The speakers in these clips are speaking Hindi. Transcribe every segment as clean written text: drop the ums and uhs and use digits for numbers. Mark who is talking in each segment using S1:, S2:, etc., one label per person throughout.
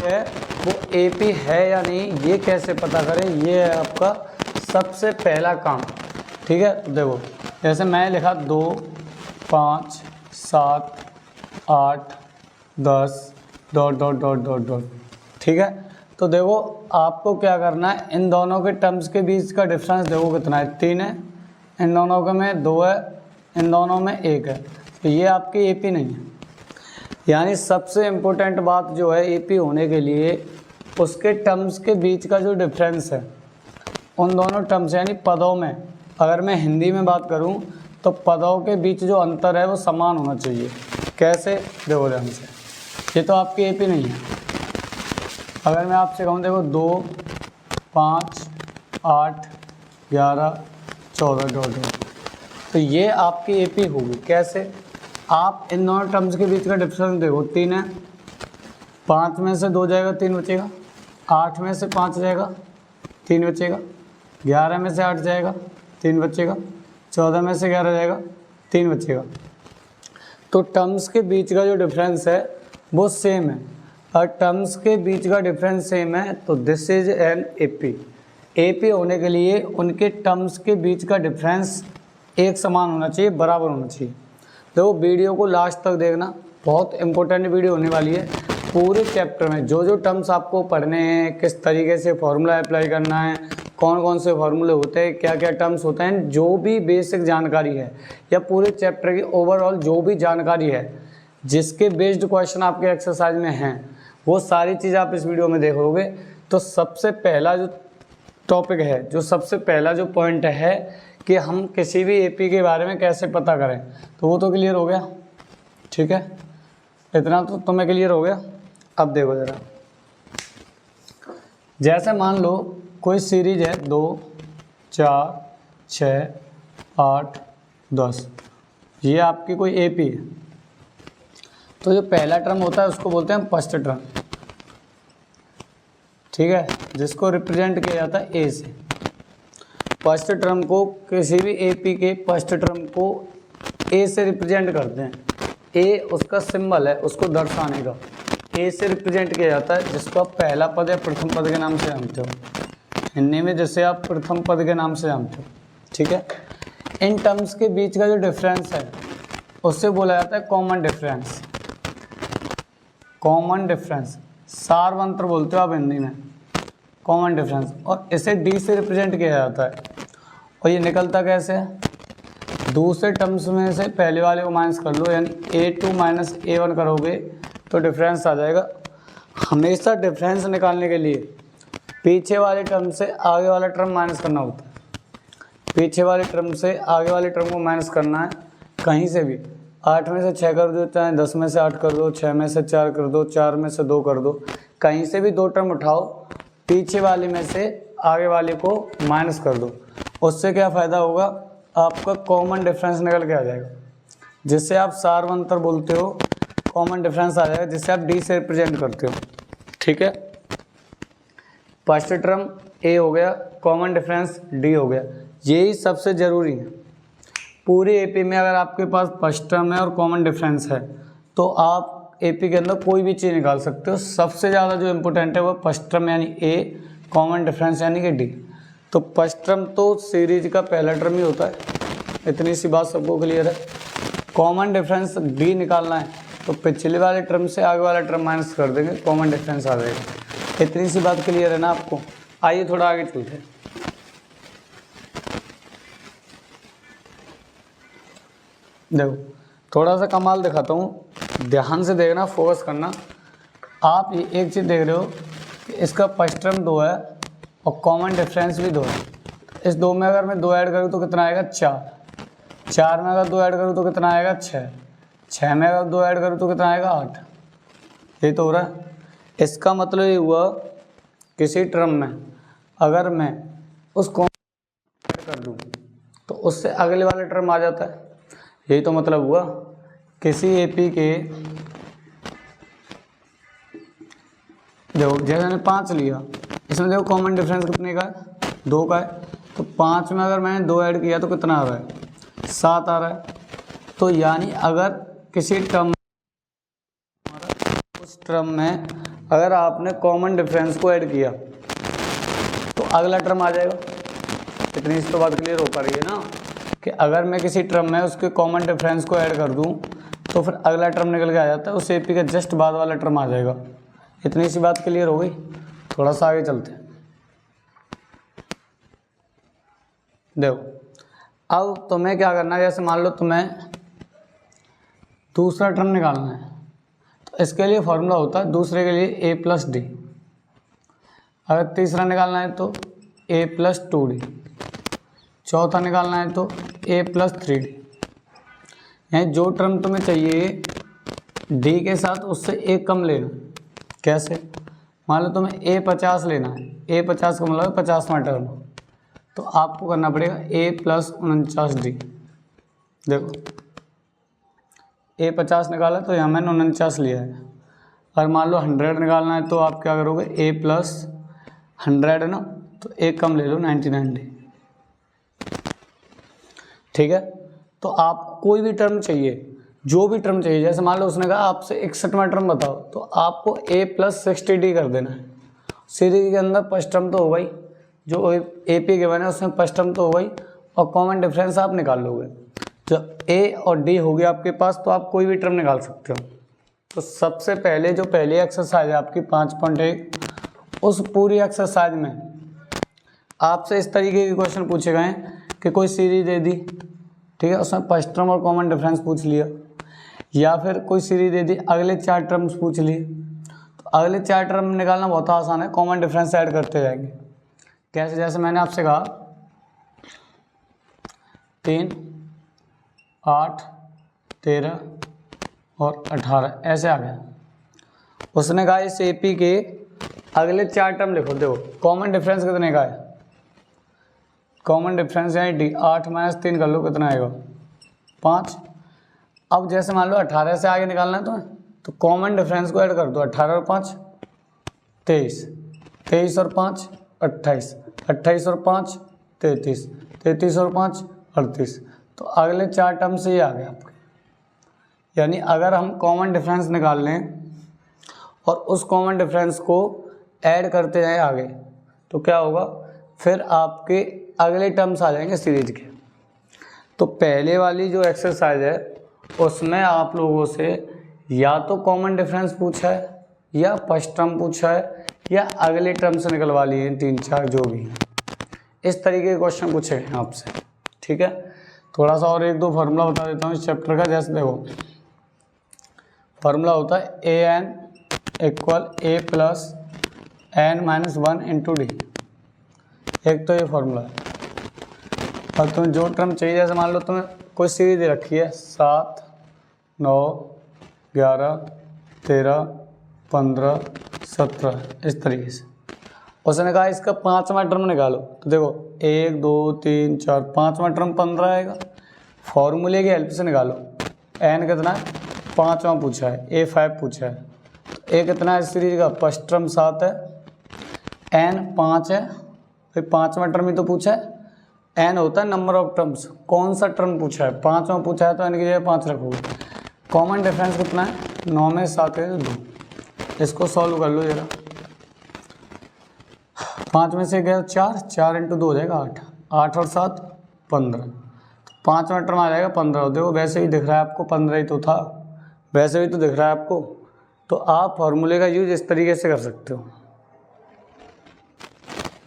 S1: है वो एपी है या नहीं, ये कैसे पता करें, ये है आपका सबसे पहला काम। ठीक है, देखो जैसे मैं लिखा 2 5 7 8 10 dot dot dot dot dot. ठीक है, तो देखो आपको क्या करना है, इन दोनों के टर्म्स के बीच का डिफरेंस देखो कितना है, 3 है, इन दोनों के में 2 है, इन दोनों में 1 है, तो ये आपकी एपी नहीं है। यानी सबसे इम्पोर्टेंट बात जो है एपी होने के लिए, उसके टर्म्स के बीच का जो डिफरेंस है उन दोनों टर्म्स यानी पदों में, अगर मैं हिंदी में बात करूं तो पदों के बीच जो अंतर है वो समान होना चाहिए। कैसे, देखो ध्यान से, ये तो आपकी एपी नहीं है। अगर मैं आपसे कहूँ देखो 2 5 8 11 14 डॉट डॉट, तो ये आपकी एपी होगी। कैसे, आप इन दोनों टर्म्स के बीच का डिफरेंस देखो, 3 है, 5 में से 2 जाएगा 3 बचेगा, 8 में से 5 जाएगा 3 बचेगा, 11 में से 8 जाएगा 3 बचेगा, 14 में से 11 जाएगा 3 बचेगा। तो टर्म्स के बीच का जो डिफरेंस है वो सेम है, और टर्म्स के बीच का डिफरेंस सेम है तो this is an AP. AP होने के लिए उनके टर्म्स के बीच का डिफरेंस एक समान होना चाहिए, बराबर होना चाहिए। देखो वीडियो को लास्ट तक देखना, बहुत इंपॉर्टेंट वीडियो होने वाली है। पूरे चैप्टर में जो जो टर्म्स आपको पढ़ने हैं, किस तरीके से फॉर्मूला अप्लाई करना है, कौन कौन से फॉर्मूले होते हैं, क्या क्या टर्म्स होते हैं, जो भी बेसिक जानकारी है या पूरे चैप्टर की ओवरऑल जो भी जानकारी है जिसके बेस्ड क्वेश्चन आपके एक्सरसाइज में हैं, वो सारी चीज़ आप इस वीडियो में देखोगे। तो सबसे पहला जो टॉपिक है, जो सबसे पहला जो पॉइंट है कि हम किसी भी एपी के बारे में कैसे पता करें, तो वो तो क्लियर हो गया। ठीक है, इतना तो तुम्हें क्लियर हो गया। अब देखो ज़रा, जैसे मान लो कोई सीरीज है 2 4 6 8 10, ये आपकी कोई एपी है। तो जो पहला टर्म होता है उसको बोलते हैं फर्स्ट टर्म। ठीक है, जिसको रिप्रेजेंट किया जाता है ए से। फर्स्ट टर्म को, किसी भी एपी के फर्स्ट टर्म को ए से रिप्रेजेंट करते हैं। ए उसका सिंबल है उसको दर्शाने का, ए से रिप्रेजेंट किया जाता है, जिसको आप पहला पद या प्रथम पद के नाम से जानते हो, हिंदी में जैसे आप प्रथम पद के नाम से जानते हो। ठीक है, इन टर्म्स के बीच का जो डिफरेंस है उससे बोला जाता है कॉमन डिफरेंस। कॉमन डिफरेंस, सार्वंत्र बोलते हो आप हिंदी में, कॉमन डिफरेंस। और इसे डी से रिप्रेजेंट किया जाता है। और ये निकलता कैसे है, दूसरे टर्म्स में से पहले वाले को माइनस कर लो, यानी a2 माइनस a1 करोगे तो डिफरेंस आ जाएगा। हमेशा डिफरेंस निकालने के लिए पीछे वाले टर्म से आगे वाला टर्म माइनस करना होता है। पीछे वाले टर्म से आगे वाले टर्म को माइनस करना है कहीं से भी। 8 में से 6 कर दो, चाहे 10 में से 8 कर दो, 6 में से 4 कर दो, 4 में से 2 कर दो, कहीं से भी 2 टर्म उठाओ, पीछे वाले में से आगे वाले को माइनस कर दो। उससे क्या फ़ायदा होगा, आपका कॉमन डिफरेंस निकल के आ जाएगा, जिससे आप सार्वंतर बोलते हो। कॉमन डिफरेंस आ जाएगा जिससे आप डी से रिप्रेजेंट करते हो। ठीक है, फर्स्ट टर्म ए हो गया, कॉमन डिफरेंस डी हो गया। यही सबसे ज़रूरी है पूरी एपी में। अगर आपके पास फर्स्ट टर्म है और कॉमन डिफरेंस है तो आप एपी के अंदर कोई भी चीज़ निकाल सकते हो। सबसे ज़्यादा जो इम्पोर्टेंट है वो फर्स्ट टर्म यानी ए, कॉमन डिफरेंस यानी कि डी। तो फर्स्ट टर्म तो सीरीज का पहला टर्म ही होता है, इतनी सी बात सबको क्लियर है। कॉमन डिफरेंस डी निकालना है तो पिछले वाले टर्म से आगे वाला टर्म माइनस कर देंगे, कॉमन डिफरेंस आ जाएगा। इतनी सी बात क्लियर है ना आपको। आइए थोड़ा आगे चलते हैं। देखो थोड़ा सा कमाल दिखाता हूँ, ध्यान से देखना, फोकस करना। आप ये एक चीज़ देख रहे हो कि इसका फर्स्ट टर्म 2 है और कॉमन डिफरेंस भी 2 है। इस 2 में अगर मैं 2 ऐड करूँ तो कितना आएगा, 4। 4 में अगर 2 ऐड करूँ तो कितना आएगा, 6। 6 में अगर 2 ऐड करूँ तो कितना आएगा, 8। ये तो हो रहा है। इसका मतलब ये हुआ किसी टर्म में अगर मैं उस कॉमन ऐड कर दूँ तो उससे अगले वाले टर्म आ जाता है। यही तो मतलब हुआ। किसी एपी के, देखो जैसे मैंने 5 लिया, इसमें देखो कॉमन डिफरेंस कितने का है, 2 का है। तो 5 में अगर मैंने 2 ऐड किया तो कितना आ रहा है, 7 आ रहा है। तो यानी अगर किसी टर्म, उस टर्म में अगर आपने कॉमन डिफरेंस को ऐड किया तो अगला टर्म आ जाएगा। इतनी सी तो बात क्लियर हो पा रही है ना कि अगर मैं किसी टर्म में उसके कॉमन डिफरेंस को ऐड कर दूं तो फिर अगला टर्म निकल के आ जाता है, उस एपी का जस्ट बाद वाला टर्म आ जाएगा। इतनी सी बात क्लियर हो गई। थोड़ा सा आगे चलते हैं। देखो अब तुम्हें क्या करना है, जैसे मान लो तुम्हें दूसरा टर्म निकालना है तो इसके लिए फॉर्मूला होता है दूसरे के लिए ए प्लस डी। अगर तीसरा निकालना है तो ए प्लस 2d, चौथा निकालना है तो ए प्लस 3d। यानी जो टर्म तुम्हें चाहिए डी के साथ उससे एक कम लेना। कैसे? मान लो तुम्हें ए 50 लेना है, ए 50 का मतलब 50वां टर्म, तो आपको करना पड़ेगा ए प्लस 49d। देखो ए 50 निकाला तो यहाँ मैंने 49 लिया है। अगर मान लो 100 निकालना है तो आप क्या करोगे, ए प्लस 100 है ना, तो एक कम ले लो 99d। ठीक है, तो आपको कोई भी टर्म चाहिए, जो भी टर्म चाहिए, जैसे मान लो उसने कहा आपसे 61वां टर्म बताओ, तो आपको a प्लस 60d कर देना है। सीरीज के अंदर फर्स्ट टर्म तो होगा ही, जो ए पी के बने उसमें फर्स्ट टर्म तो होगा ही, और कॉमन डिफरेंस आप निकाल लोगे। जब a और d हो गया आपके पास तो आप कोई भी टर्म निकाल सकते हो। तो सबसे पहले जो पहली एक्सरसाइज है आपकी 5.1, उस पूरी एक्सरसाइज में आपसे इस तरीके के क्वेश्चन पूछे गए हैं कि कोई सीरीज दे दी, ठीक है, उसमें फर्स्ट टर्म और कॉमन डिफरेंस पूछ लिया, या फिर कोई सीरीज दे दी अगले 4 टर्म्स पूछ लिए। तो अगले 4 टर्म निकालना बहुत आसान है, कॉमन डिफरेंस ऐड करते जाएंगे। कैसे? जैसे मैंने आपसे कहा 3, 8, 13 और 18 ऐसे आ गया। उसने कहा इस एपी के अगले 4 टर्म लिखो। देखो कॉमन डिफरेंस कितने का है, कॉमन डिफरेंस यानी डी, 8 माइनस 3 कर लो, कितना आएगा 5। अब जैसे मान लो 18 से आगे निकालना है तो कॉमन डिफरेंस को ऐड कर दो, 18 और 5 23, 23 और 5 28, 28 और 5 33, 33 और 5 38। तो अगले 4 टर्म से ये आ गए आपके। यानी अगर हम कॉमन डिफरेंस निकाल लें और उस कॉमन डिफरेंस को ऐड करते जाएं आगे, तो क्या होगा, फिर आपके अगले टर्म्स आ जाएंगे सीरीज के। तो पहले वाली जो एक्सरसाइज है उसमें आप लोगों से या तो कॉमन डिफरेंस पूछा है, या फर्स्ट टर्म पूछा है, या अगले टर्म से निकलवा लिए 3-4 जो भी। इस तरीके के क्वेश्चन पूछे हैं आपसे। ठीक है, थोड़ा सा और 1-2 फार्मूला बता देता हूँ इस चैप्टर का। जैसे देखो फार्मूला होता है a n equal a plus n minus 1 into d. एक तो ये फार्मूला है। और तुम्हें जो टर्म चाहिए, जैसे मान लो तुम्हें कोई सीरीज दे रखी है 7, 9, 11, 13, 15, 17 इस तरीके से। उसने कहा इसका 5वां टर्म निकालो, तो देखो 1, 2, 3, 4, 5वां टर्म 15 आएगा। फॉर्मूले की हेल्प से निकालो। एन कितना है, 5वां पूछा है, ए 5 पूछा है, तो ए कितना है इस सीरीज का, फर्स्ट टर्म 7 है, एन 5 है, फिर 5वां टर्म ही तो पूछा है। एन होता है नंबर ऑफ टर्म्स, कौन सा टर्म पूछा है, 5वां पूछा है तो एन की जगह 5 रखोगे। कॉमन डिफरेंस कितना है, 9 में 7 है 2। इसको सॉल्व कर लो जरा। 5 में से गया 4, 4 इंटू 2 हो जाएगा 8, 8 और 7 15। 5वां टर्म आ जाएगा 15। देखो वैसे ही दिख रहा है आपको, 15 ही तो था, वैसे भी तो दिख रहा है आपको। तो आप फॉर्मूले का यूज इस तरीके से कर सकते हो।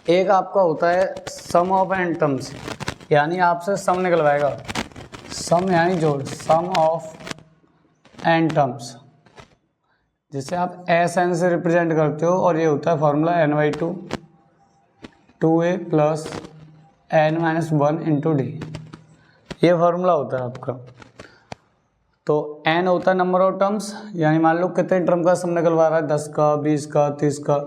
S1: एक आपका होता है सम ऑफ एन टर्म्स, यानी आपसे सम निकलवाएगा। सम यानी जोड़, सम ऑफ एन टर्म्स, जिसे आप एस एन से रिप्रेजेंट करते हो। और ये होता है formula n/2 2a plus n minus 1 into D. ये फॉर्मूला होता है आपका। तो n होता है नंबर ऑफ टर्म्स, यानी मान लो कितने टर्म का सम निकलवा रहा है, 10 का, 20 का, 30 का।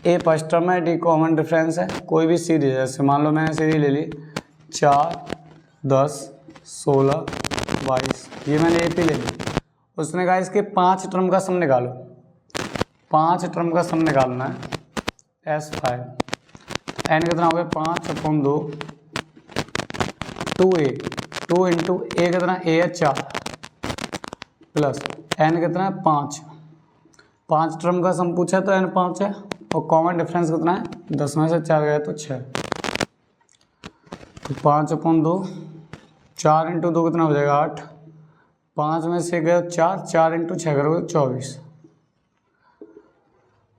S1: ए फर्स्ट टर्म है, डी कॉमन डिफरेंस है। कोई भी सीरीज है, जैसे मान लो मैंने सीरीज ले ली 4, 10, 16, 22, ये मैंने ए पी ले ली। उसने कहा इसके 5 टर्म का सम निकालो। 5 टर्म का सम निकालना है S5। एन कितना हो गया, 5/2 2a, 2 इंटू ए कितना, ए है 4 प्लस एन कितना है 5, 5 टर्म का सम पूछा तो n 5 है और कॉमन डिफरेंस कितना है 10 में से 4 गया तो 6। तो 5/2 4 × 2 कितना हो जाएगा 8, 5 में से गया 4, 4 × 6 करोगे 24,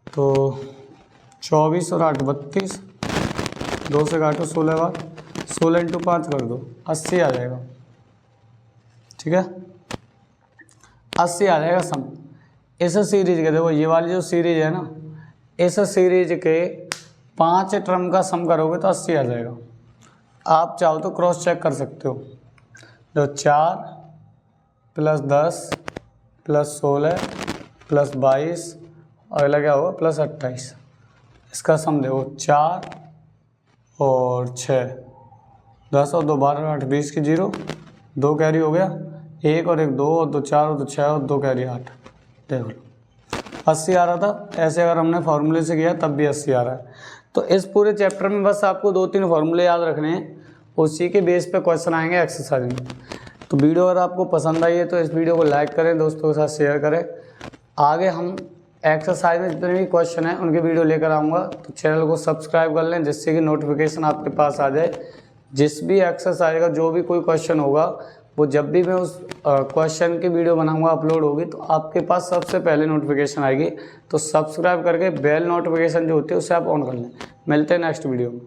S1: तो 24 और 8 32, 2 से काटो 16 बार, 16 × 5 कर दो 80 आ जाएगा। ठीक है, 80 आ जाएगा सम। इस सीरीज के देखो ये वाली जो सीरीज है ना, इस सीरीज के 5 टर्म का सम करोगे तो 80 आ जाएगा। आप चाहो तो क्रॉस चेक कर सकते हो। तो 4 + 10 + 16 + 22 और अगला क्या होगा +28। इसका सम देखो 4 और 6, 10 और 2 12 8 20 की 0, 2 कैरी हो गया, 1 और 1 2 और 2 4 और 2 6 और 2 कैरी 8। देख लो 80 आ रहा था। ऐसे अगर हमने फार्मूले से किया तब भी 80 आ रहा है। तो इस पूरे चैप्टर में बस आपको 2-3 फार्मूले याद रखने हैं, उसी के बेस पे क्वेश्चन आएंगे एक्सरसाइज में। तो वीडियो अगर आपको पसंद आई है तो इस वीडियो को लाइक करें, दोस्तों के साथ शेयर करें। आगे हम एक्सरसाइज में जितने भी क्वेश्चन हैं उनके वीडियो लेकर आऊँगा, तो चैनल को सब्सक्राइब कर लें जिससे कि नोटिफिकेशन आपके पास आ जाए। जिस भी एक्सरसाइज का जो भी कोई क्वेश्चन होगा वो जब भी मैं उस क्वेश्चन की वीडियो बनाऊंगा अपलोड होगी तो आपके पास सबसे पहले नोटिफिकेशन आएगी। तो सब्सक्राइब करके बेल नोटिफिकेशन जो होती है उसे आप ऑन कर लें। मिलते हैं नेक्स्ट वीडियो में।